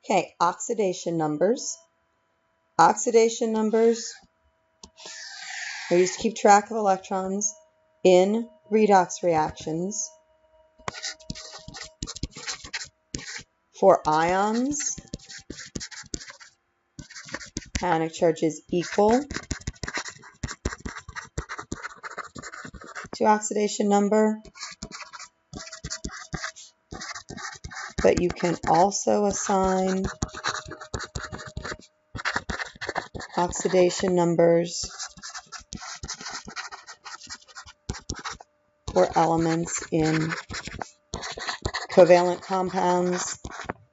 Okay, oxidation numbers. Oxidation numbers are used to keep track of electrons in redox reactions for ions. Ionic charge is equal to oxidation number, but you can also assign oxidation numbers for elements in covalent compounds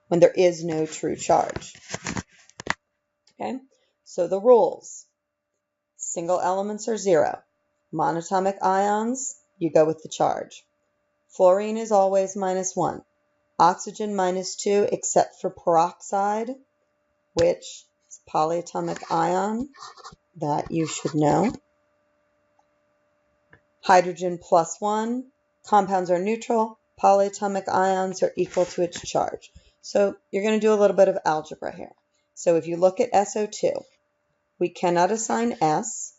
when there is no true charge. Okay, so the rules. Single elements are 0. Monatomic ions, you go with the charge. Fluorine is always -1. Oxygen -2 except for peroxide, which is a polyatomic ion that you should know. Hydrogen +1. Compounds are neutral. Polyatomic ions are equal to its charge. So you're going to do a little bit of algebra here. So if you look at SO2, we cannot assign S.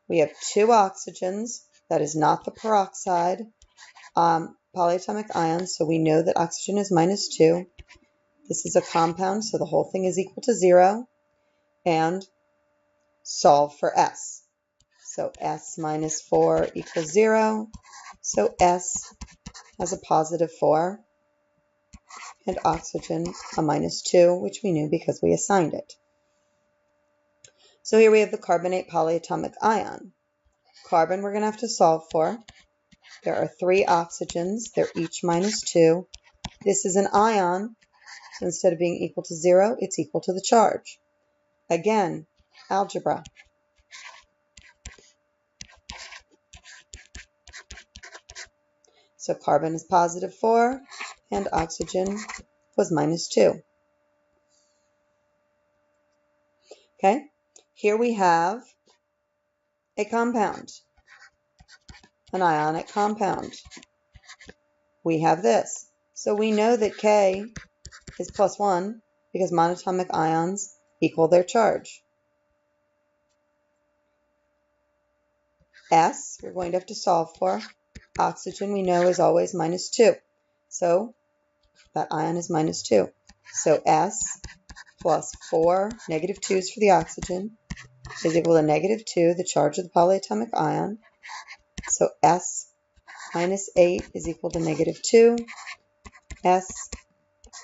We have 2 oxygens. That is not the peroxide polyatomic ion, so we know that oxygen is -2. This is a compound, so the whole thing is equal to 0. And solve for S. So S -4 equals 0. So S has a +4 and oxygen a -2, which we knew because we assigned it. So here we have the carbonate polyatomic ion. Carbon we're going to have to solve for. There are 3 oxygens. They're each -2. This is an ion, so instead of being equal to 0, it's equal to the charge. Again, algebra. So carbon is +4 and oxygen was -2. Okay, here we have a compound, an ionic compound. We have this. So we know that K is +1 because monatomic ions equal their charge. S, we're going to have to solve for. Oxygen we know is always -2. So that ion is -2. So S +4, -2s for the oxygen, is equal to -2, the charge of the polyatomic ion. So S -8 is equal to -2. S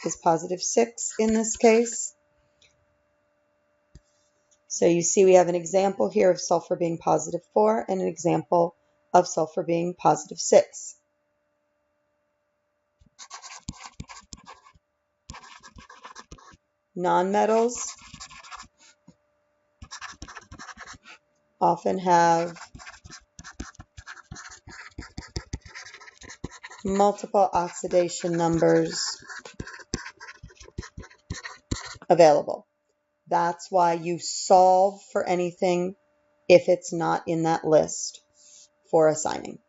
is +6 in this case. So you see we have an example here of sulfur being +4 and an example of sulfur being +6. Nonmetals often have multiple oxidation numbers available. That's why you solve for anything if it's not in that list for assigning.